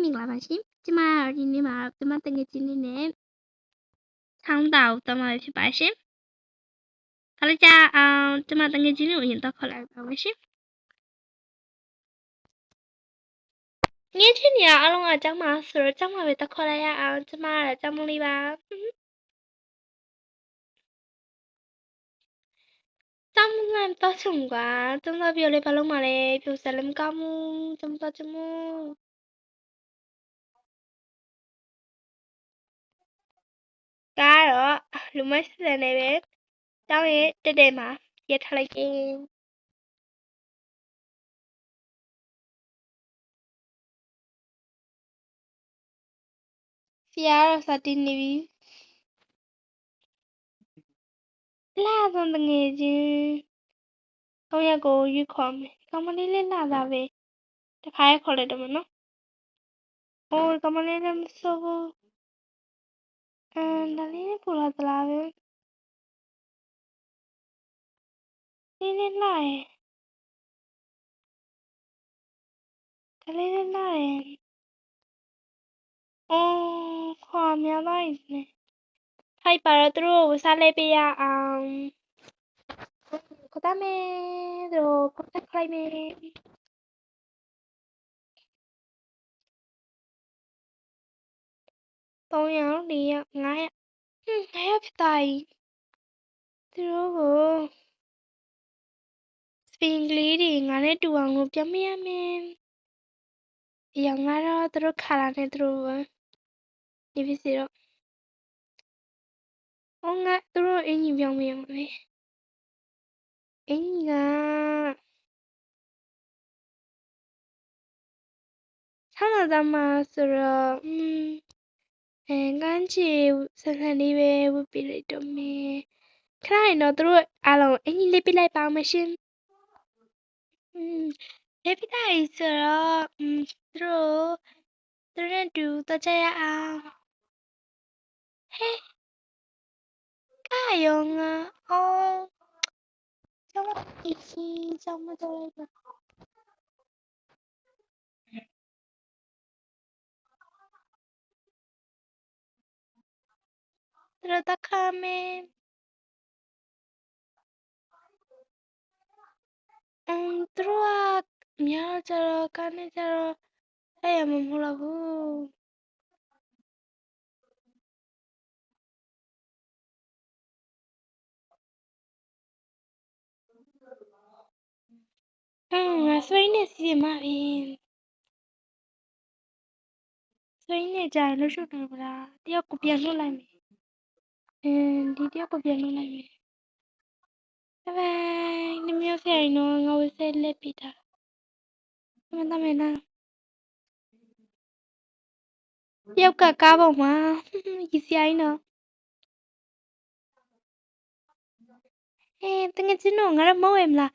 မင်္ဂလာပါရှင်ကျမဒီနေ့မှာကျမတငယ်ချင်းလေးနဲ့ချောင်းတောက်တော့မှာဖြစ်ပါရှင်ခါလေးကြကျမတငယ်ချင်းလေးကိုအရင်တော့ခေါ်လိုက်ပါမယ်ရှင်ငယ်ချင်းညာအလုံးကကျောင်းမှာဆိုတော့ကျောင်းမှာပဲတော့ခေါ်လိုက်ရအောင်ကျမကကျောင်းမလေးပါကျောင်းမှာတော့ချုံကကျောင်းသားပြောလေးဘာလုံးမလဲပြူစလမ်ကမှုကျောင်းသားချမှုကတော့လူမရှိတဲ့နေပဲကျောင်းရဲ့တက်တဲ့မှာရထားလိုက်ရင်ဆရာတော့စတင်နေပြီလာဆုံးတငယ်ချင်း3ရက်ကိုရွေးခေါ်မယ်ကောင်မလေးလေးလာတာပဲတခါရခေါ်လိုက်တော့မနော်ဟိုကောင်မလေးလည်းမဆိုးဘူးဒါလေးပူလာသလားပဲလေးလေးလာရဲ့ဒါလေးလေးလာရဲ့ခေါ်များသွားရင်ねထိုက်ပါတော့သူတို့ကိုစားလဲပေးရအောင်ခေါ်တမ်းမယ်သူတို့ခေါ်တက်ခိုင်းမယ်3ယောက်4ယောက်5ယောက်5ယောက်ဖြစ်သွားပြီသူတို့ကိုစပင်ကလေးတွေငါနဲ့တူအောင်လို့ပြန်မရမယ်ဒီအောင်ကတော့သူတို့ခါလာနေသူတို့ဒီဖြစ်စီတော့ငါသူတို့အင်ကြီးပြောင်းမရမှာပဲအင်ကြီးကဆောင်းလာသားမှာဆိုတော့ကန်းချီဆန်ဆန်လေးပဲဝတ်ပေးလိုက်တော့မယ်ခဏရင်တော့သူတို့အားလုံးအင်ကြီးလေးပြလိုက်ပါအောင်မရှင်လေးပြလိုက်ဆိုတော့သူတို့နဲ့တူတော့ကြရအောင်ဟဲ့ကာယောငါကျောင်းမအကြီးကျောင်းမတော်လိုက်ပါသူတို့တခါမယ်သူတို့ကများကြတော့ကနေကြတော့အဲ့ရမမဟုတ်ဘူးငါဆွေးနေစီမှာပြီဆွေးနေကြလို့ရှုပ်တယ်ဗလားတယောက်ကိုပြန်လွှတ်လိုက်မယ်ဒီတယောက်ကိုပြန်လွှတ်လိုက်မယ်ဘိုင်ဘိုင်နမျိုးဆိုင်နော်ငါဝစဲလက်ပြတာမတမဲနာတယောက်ကကားပေါ်မှာကြီးစရိုင်းနော်တကယ်ချင်းတော့ငါတော့မဟုတ်ရဲ့မလား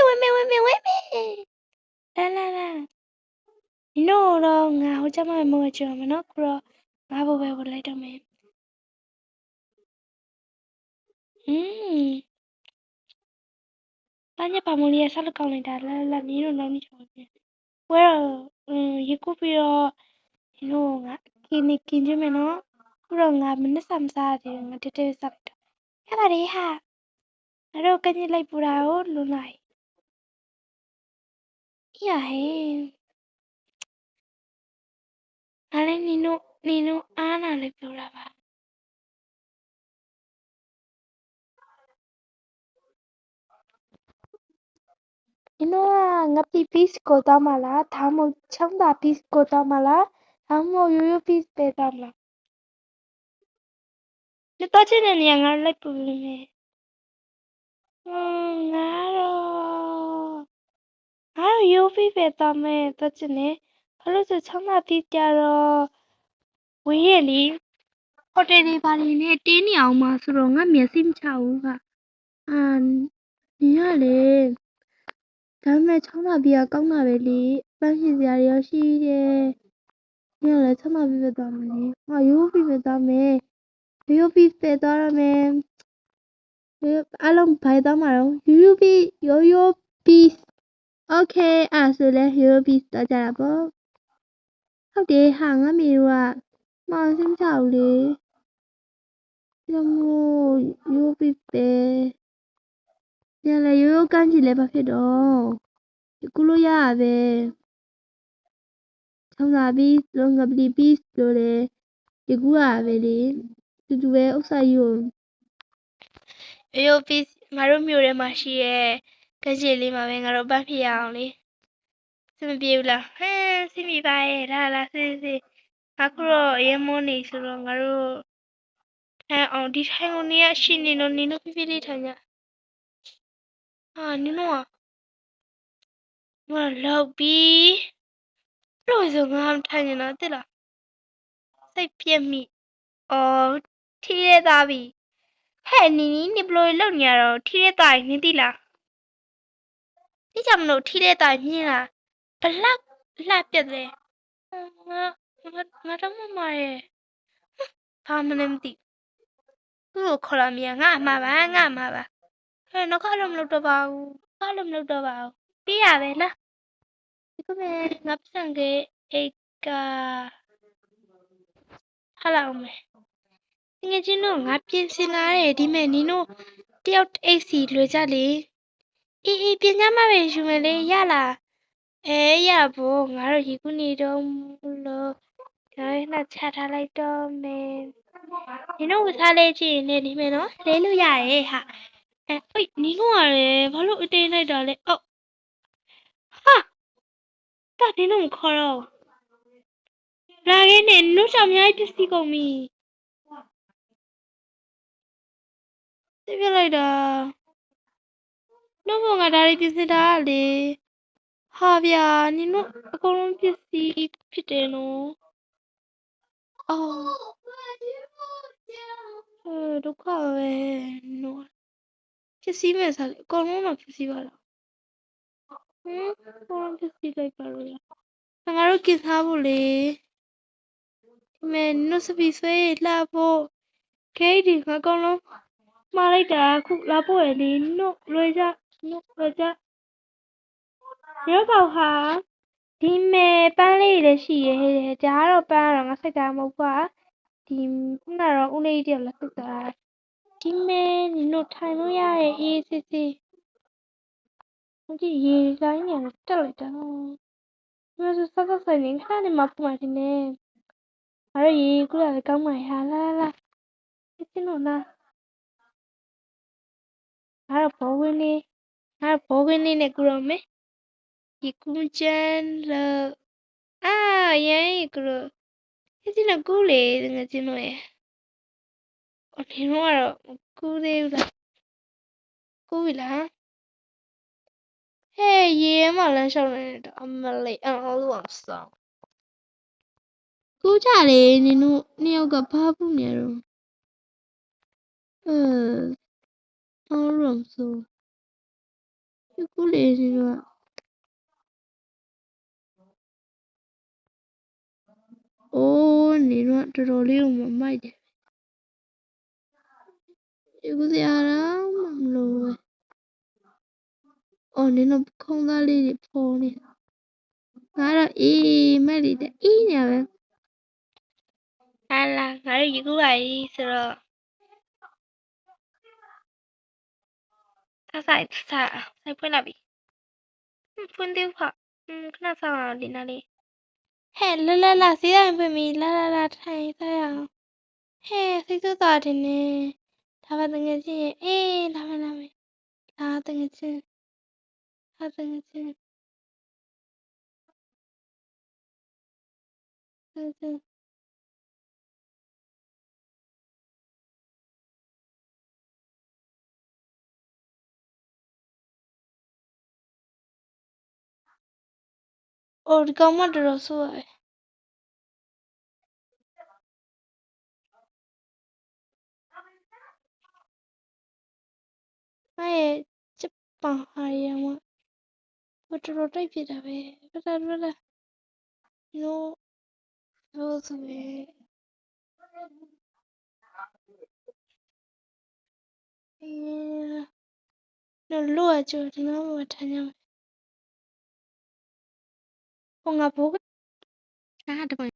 ဝဲမဲလာနို့တော့ငါဟိုကျမမဟုတ်ချင်မနော်ခုတော့ငါဘိုးပဲဝင်လိုက်တော့မယ်တညပါမလေးဆက်လက်ကောင်းလိုက်တာလာနေတော့နောက်နေချောင်းပြန်ဝဲရေကူပြီးတော့ဒီလိုငါကင်းချင်းမယ်နော်ခုတော့ငါမနဲ့စားမစားသေးငါတက်တက်စားလိုက်တော့ရပါတယ်ဟာငါတို့ကညစ်လိုက်ပူတာကိုလွန်လိုက်ဟဲ့ငါလည်းနင်တို့အားနာလည်းပြောတာပါနင်တို့ကငါပီစ်ကိုတောင်းမလားဒါမှမဟုတ်ချောင်းသာပီစ်ကိုတောင်းမလားဒါမှမဟုတ်ရိုးရိုးပစ်ပဲတောင်းမလား你到这里两个来补呢？ငါရိုးဖိပဲတောင်းမယ်တော့ချင်နေဘာလို့ဆိုချောင်းသာပစ်ကြတော့ဝေးရလေဟိုတယ်တွေဘာတွေနဲ့တင်းနေအောင်မှာဆိုတော့ငါမျက်စိမချဘူးကနေရလေဒါပေမဲ့ချောင်းသာပစ်ကကောင်းတာပဲလေပန်းရှင်စရာတွေရောရှိတယ်နေရလေချောင်းသာပစ်ပဲတောင်းမယ်ငါရိုးဖိပဲတောင်းမယ်ရိုးဖိပဲတောင်းရမယ်အားလုံးဘာတောင်းမှာတော့ရိုးဖိโอเคဆိုလဲရိုးဖိတောင်းကြတာပေါ့ ဟုတ်တယ်ဟာငါမေတို့ကမောင်စင်းချောက်လေကျမို့ရိုးပြီးပဲညလည်းရိုးကန်းကြည့်လဲဘာဖြစ်တော့ကူလို့ရရပဲချောင်းသာပြီးလုံးကပလီပြီးလို့လေဒီကူရပဲလေတူပဲဥစ္စာယူရိုးပြီးငါတို့မြို့ထဲမှာရှိရဲ့ကန်းကြည့်လေးမှာပဲငါတို့ပတ်ဖြစ်ရအောင်လေစမပြေဘူးလားဟမ်စမီပါရဲ့ဒါလားစေးအခုတော့ရဲမွန်းနေဆိုတော့ငါတို့အောင်ဒီထိုင်ကုန်နေရရှိနေတော့နင်တို့ဖိလေးထိုင်ကြဟာနင်တို့ကငါလောက်ပြီးလို့ဆိုငါထိုင်နေတာတိလားစိတ်ပြက်မိအော်ထီးရဲသားပြီဟဲ့နီနီဘလို့လုံနေရတော့ထီးရဲသားနင်သိလားဒီကြောင့်မလို့ထီးရဲသားမြင်လားဘလောက်လှပြက်တယ်ငါတော့မမရဲ့ဘာမှလည်းမသိသူ့ကိုခေါ်လာမြင်ငါအမှားပါဟဲ့နောက်ကလည်းမလုပ်တော့ပါဘူးပြီးရပဲလားဒီကမဲ့ငါပြန်ခဲ့အိတ်ကဟာလာအောင်မယ်ငယ်ချင်းတို့ငါပြင်ဆင်လာတယ်ဒီမဲ့နင်တို့တယောက်အိတ်စီလွယ်ကြလေအေးပြင်ကြမှာပဲယူမယ်လေရလားရဖို့ငါတို့ရေကူးနေတော့လို့ဒါနဲ့ချထားလိုက်တော့မယ်နင်တို့ဝစားလေးကြည့်နေဒီမဲ့နော်လဲလို့ရရဲ့ဟာအေးနင်တို့ကလည်းဘာလို့အတင်းလိုက်တာလဲအော်ဟာတာနင်တို့မခေါ်တော့လာခဲ့နဲ့နင်တို့ကြောင့်အများကြီးပစ္စည်းကုန်ပြီသိပြလိုက်တာတို့ဘငါဒါတွေပြင်ဆင်ထားလေဟာဗျာနင်တို့အကုန်လုံးပစ္စည်းဖြစ်တယ်နော်အော်ဒုက္ခပဲနော်ပစ္စည်းမဲ့စားလေအကုန်လုံးတော့ပစ္စည်းပါလားအကုန်လုံးပစ္စည်းလိုက်ပါလို့လားငါတို့กินစားဖို့လေဒီမဲ့နင်တို့စပီဆွဲလှဖို့ခဲဒီငါအကုန်လုံးမှားလိုက်တာခုလာဖို့ရလေနင်တို့လွယ်ကြရုပ်ကောင်ဟာဒီမဲ့ပန်းလေးလည်းရှိရဲဒါကတော့ပန်းကတော့ငါစိတ်တာမဟုတ်ပါဒီခုနကတော့ဦးလေးတယောက်လာစိတ်တာဒီမဲ့နင်တို့ထိုင်လို့ရရဲ့အေးစစ်စစ်ဒီရေလိုင်းနေတက်လိုက်တာမစစစနေခါနေမှာပူမှတင်နေအဲ့ရေကူလာကောင်းမှဟာလာစစ်စစ်လို့လားအဲ့ဘောဝင်းလေးနဲ့ကူတော့မယ်ဒီကူချန်လို့အာရဲကူစစ်စစ်နဲ့ကူလေငါချင်းတို့ရဲ့အဖေတို့ကတော့ကူသေးဘူးလားကူပြီလားဟဲ့ရေမှလမ်းလျှောက်နေတာအမလေးအော်လို့ဆောင်းကူကြလေနင်တို့နှစ်ယောက်ကဘာပူနေတော့အော်လို့ဆိုကူလေနင်တို့အိုးနင်တို့တော်တော်လေးကိုမမိုက်တယ်ကူစရာတော့မလို့ပဲအော်နင်တို့ခုံးသားလေးတွေပေါ်နေငါတော့အေးမက်လေးတဲ့အေးနေပဲဟာလာငါတို့ရေကူးပါပြီဆိုတော့ဆိုင်ဖွင့်လာပြီဖွင့်သေးဘူးခခဏဆောင်အောင်ဒီနားလေးဟဲ့လာစီးတိုင်းဖွင့်ပြီလာထိုင်စားရအောင်ဟဲ့စိတ်ဆိုးသွားတယ်နေဒါပါတငယ်ချင်းအေးလာမယ်တငယ်ချင်းအိုဒီကောင်မတော်တော်ဆိုးရတယ်ငါရဲ့ချစ်ပန်ဟာရမတော်တော်တိုက်ဖြစ်တာပဲလာနိုးဆိုပဲနော်လို့အကျိုးဒီမှာမထိုင်ရမယ်ဟိုငါဘိုးကတမ